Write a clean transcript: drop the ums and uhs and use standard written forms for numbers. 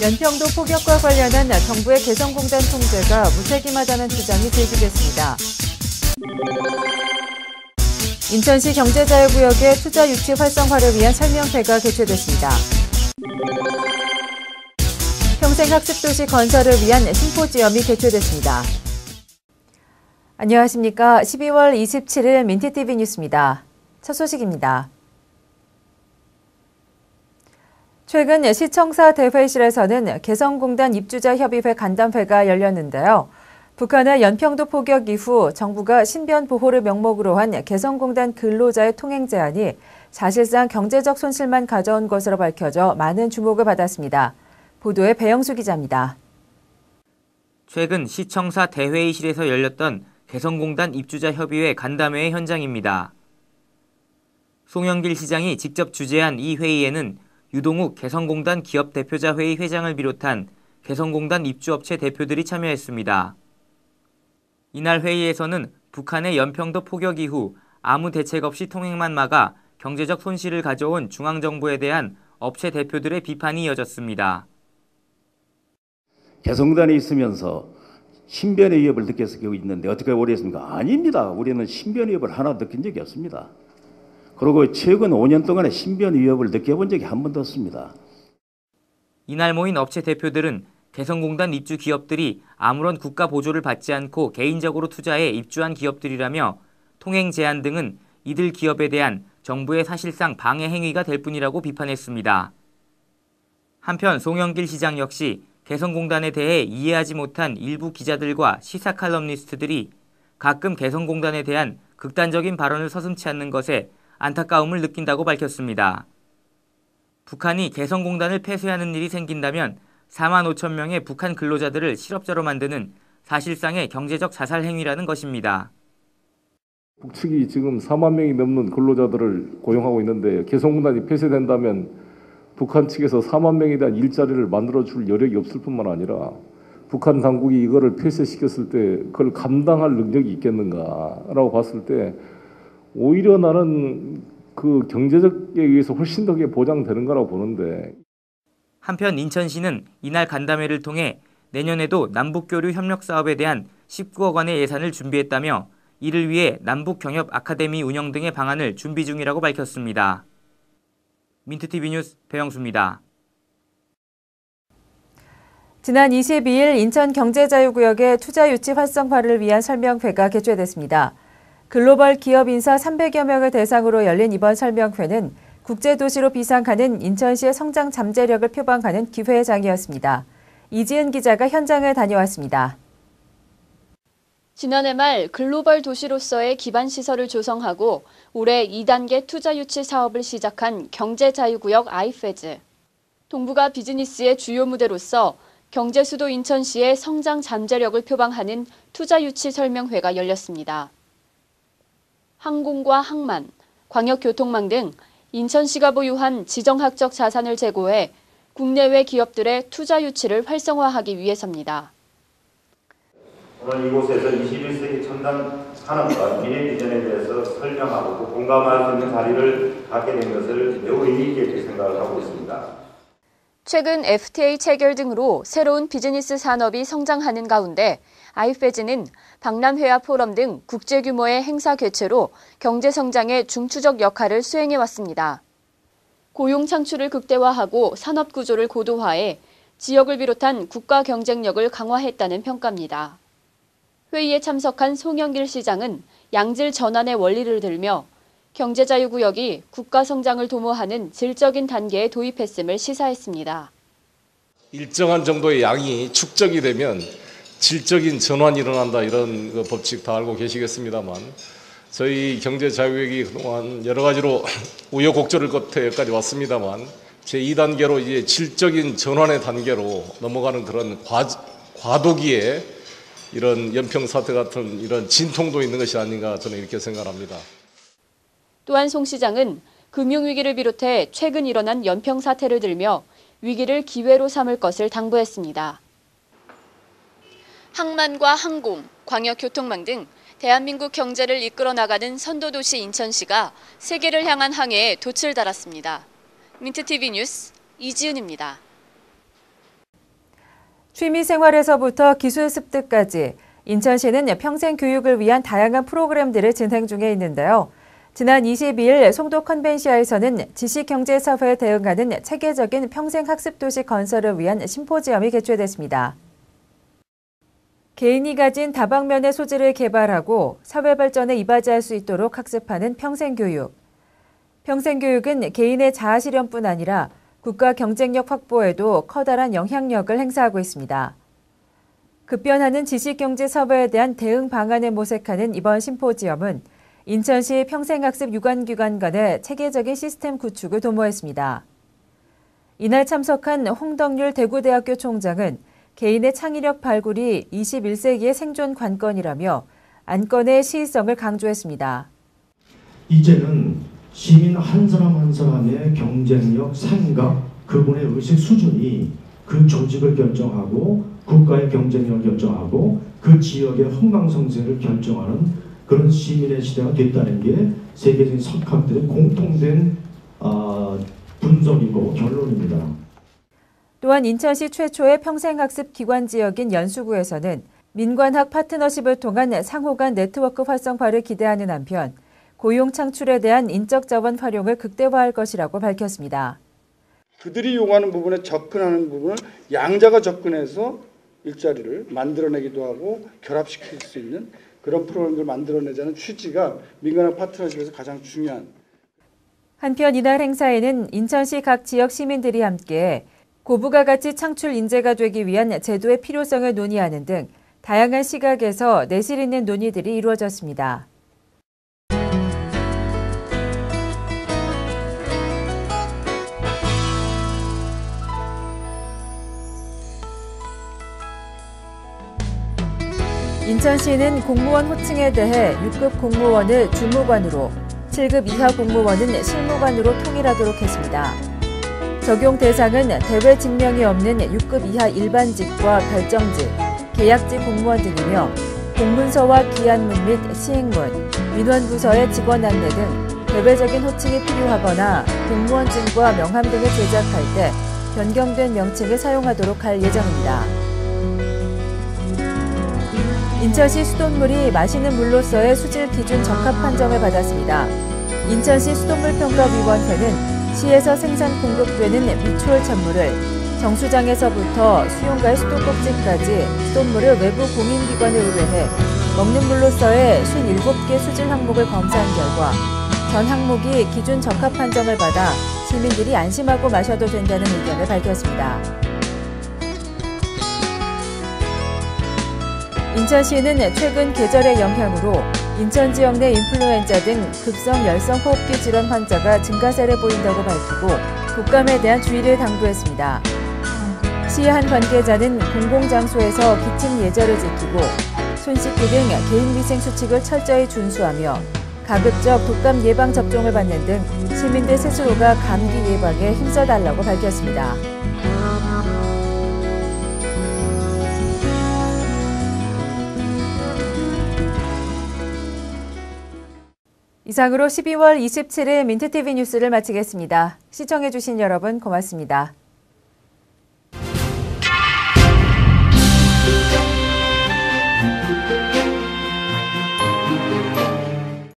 연평도 포격과 관련한 정부의 개성공단 통제가 무책임하다는 주장이 제기됐습니다. 인천시 경제자유구역의 투자 유치 활성화를 위한 설명회가 개최됐습니다. 평생학습도시 건설을 위한 심포지엄이 개최됐습니다. 안녕하십니까. 12월 27일 민트TV 뉴스입니다. 첫 소식입니다. 최근 시청사 대회실에서는 개성공단 입주자 협의회 간담회가 열렸는데요. 북한의 연평도 포격 이후 정부가 신변 보호를 명목으로 한 개성공단 근로자의 통행 제한이 사실상 경제적 손실만 가져온 것으로 밝혀져 많은 주목을 받았습니다. 보도에 배영수 기자입니다. 최근 시청사 대회의실에서 열렸던 개성공단 입주자 협의회 간담회의 현장입니다. 송영길 시장이 직접 주재한 이 회의에는 유동욱 개성공단 기업대표자회의 회장을 비롯한 개성공단 입주업체 대표들이 참여했습니다. 이날 회의에서는 북한의 연평도 포격 이후 아무 대책 없이 통행만 막아 경제적 손실을 가져온 중앙정부에 대한 업체 대표들의 비판이 이어졌습니다. 개성공단에 있으면서 신변의 위협을 느껴서 있는데 어떻게 오래했습니까? 아닙니다. 우리는 신변 위협을 하나 느낀 적이 없습니다. 그리고 최근 5년 동안에 신변 위협을 느껴본 적이 한 번도 없습니다. 이날 모인 업체 대표들은 개성공단 입주 기업들이 아무런 국가 보조를 받지 않고 개인적으로 투자해 입주한 기업들이라며 통행 제한 등은 이들 기업에 대한 정부의 사실상 방해 행위가 될 뿐이라고 비판했습니다. 한편 송영길 시장 역시 개성공단에 대해 이해하지 못한 일부 기자들과 시사 칼럼니스트들이 가끔 개성공단에 대한 극단적인 발언을 서슴지 않는 것에 안타까움을 느낀다고 밝혔습니다. 북한이 개성공단을 폐쇄하는 일이 생긴다면 4만 5천 명의 북한 근로자들을 실업자로 만드는 사실상의 경제적 자살 행위라는 것입니다. 북측이 지금 4만 명이 넘는 근로자들을 고용하고 있는데 개성공단이 폐쇄된다면 북한 측에서 4만 명에 대한 일자리를 만들어줄 여력이 없을 뿐만 아니라 북한 당국이 이거를 폐쇄시켰을 때 그걸 감당할 능력이 있겠는가라고 봤을 때 오히려 나는 그 경제적에 의해서 훨씬 더 보장되는 거라고 보는데. 한편 인천시는 이날 간담회를 통해 내년에도 남북교류 협력 사업에 대한 19억 원의 예산을 준비했다며 이를 위해 남북경협 아카데미 운영 등의 방안을 준비 중이라고 밝혔습니다. 민트TV 뉴스 배영수입니다. 지난 22일 인천 경제자유구역의 투자 유치 활성화를 위한 설명회가 개최됐습니다. 글로벌 기업 인사 300여 명을 대상으로 열린 이번 설명회는 국제도시로 비상하는 인천시의 성장 잠재력을 표방하는 기회장이었습니다. 이지은 기자가 현장을 다녀왔습니다. 지난해 말 글로벌 도시로서의 기반 시설을 조성하고 올해 2단계 투자 유치 사업을 시작한 경제자유구역 아이페즈. 동북아 비즈니스의 주요 무대로서 경제수도 인천시의 성장 잠재력을 표방하는 투자 유치 설명회가 열렸습니다. 항공과 항만, 광역교통망 등 인천시가 보유한 지정학적 자산을 제고해 국내외 기업들의 투자 유치를 활성화하기 위해서입니다. 오늘 이곳에서 21세기 첨단 산업과 미래 비전에 대해서 설명하고 공감할 수 있는 자리를 갖게 된 것을 매우 의미 있게 생각을 하고 있습니다. 최근 FTA 체결 등으로 새로운 비즈니스 산업이 성장하는 가운데 아이페즈는 박람회와 포럼 등 국제 규모의 행사 개최로 경제 성장의 중추적 역할을 수행해왔습니다. 고용 창출을 극대화하고 산업 구조를 고도화해 지역을 비롯한 국가 경쟁력을 강화했다는 평가입니다. 회의에 참석한 송영길 시장은 양질 전환의 원리를 들며 경제자유구역이 국가 성장을 도모하는 질적인 단계에 도입했음을 시사했습니다. 일정한 정도의 양이 축적이 되면 질적인 전환이 일어난다 이런 그 법칙 다 알고 계시겠습니다만 저희 경제자유구역이 그동안 여러 가지로 우여곡절을 끝에 여기까지 왔습니다만 제2단계로 이제 질적인 전환의 단계로 넘어가는 그런 과도기에 이런 연평 사태 같은 이런 진통도 있는 것이 아닌가 저는 이렇게 생각합니다. 또한 송 시장은 금융위기를 비롯해 최근 일어난 연평 사태를 들며 위기를 기회로 삼을 것을 당부했습니다. 항만과 항공, 광역교통망 등 대한민국 경제를 이끌어 나가는 선도도시 인천시가 세계를 향한 항해에 돛을 달았습니다. 민트TV 뉴스 이지은입니다. 취미생활에서부터 기술 습득까지 인천시는 평생 교육을 위한 다양한 프로그램들을 진행 중에 있는데요. 지난 22일 송도 컨벤시아에서는 지식경제사회에 대응하는 체계적인 평생학습도시 건설을 위한 심포지엄이 개최됐습니다. 개인이 가진 다방면의 소질을 개발하고 사회 발전에 이바지할 수 있도록 학습하는 평생교육. 평생교육은 개인의 자아실현뿐 아니라 국가 경쟁력 확보에도 커다란 영향력을 행사하고 있습니다. 급변하는 지식경제사회에 대한 대응 방안을 모색하는 이번 심포지엄은 인천시 평생학습 유관기관 간의 체계적인 시스템 구축을 도모했습니다. 이날 참석한 홍덕률 대구대학교 총장은 개인의 창의력 발굴이 21세기의 생존 관건이라며 안건의 시의성을 강조했습니다. 이제는 시민 한 사람 한 사람의 경쟁력, 생각, 그분의 의식 수준이 그 조직을 결정하고 국가의 경쟁력을 결정하고 그 지역의 흥망성쇠를 결정하는 그런 시민의 시대가 됐다는 게 세계적인 석학들의 공통된 분석이고 결론입니다. 또한 인천시 최초의 평생학습 기관 지역인 연수구에서는 민관학 파트너십을 통한 상호 간 네트워크 활성화를 기대하는 한편 고용 창출에 대한 인적 자원 활용을 극대화할 것이라고 밝혔습니다. 그들이 요구하는 부분에 접근하는 부분을 양자가 접근해서 일자리를 만들어내기도 하고 결합시킬 수 있는 그런 프로그램을 만들어내자는 취지가 민간학 파트너십에서 가장 중요한. 한편 이날 행사에는 인천시 각 지역 시민들이 함께 고부가 가치 창출 인재가 되기 위한 제도의 필요성을 논의하는 등 다양한 시각에서 내실 있는 논의들이 이루어졌습니다. 인천시는 공무원 호칭에 대해 6급 공무원을 주무관으로, 7급 이하 공무원은 실무관으로 통일하도록 했습니다. 적용 대상은 대외 직명이 없는 6급 이하 일반직과 별정직, 계약직 공무원 등이며 공문서와 기한문 및 시행문, 민원부서의 직원 안내 등 대외적인 호칭이 필요하거나 공무원증과 명함 등을 제작할 때 변경된 명칭을 사용하도록 할 예정입니다. 인천시 수돗물이 마시는 물로서의 수질 기준 적합 판정을 받았습니다. 인천시 수돗물평가위원회는 시에서 생산 공급되는 미추홀 찬물을 정수장에서부터 수용가의 수도꼭지까지 수돗물을 외부 공인기관에 의뢰해 먹는 물로서의 57개 수질 항목을 검사한 결과 전 항목이 기준 적합 판정을 받아 시민들이 안심하고 마셔도 된다는 의견을 밝혔습니다. 인천시는 최근 계절의 영향으로 인천 지역 내 인플루엔자 등 급성 열성 호흡기 질환 환자가 증가세를 보인다고 밝히고 독감에 대한 주의를 당부했습니다. 시의 한 관계자는 공공장소에서 기침 예절을 지키고 손 씻기 등 개인위생 수칙을 철저히 준수하며 가급적 독감 예방 접종을 받는 등 시민들 스스로가 감기 예방에 힘써달라고 밝혔습니다. 이상으로 12월 27일 민트TV 뉴스를 마치겠습니다. 시청해주신 여러분 고맙습니다.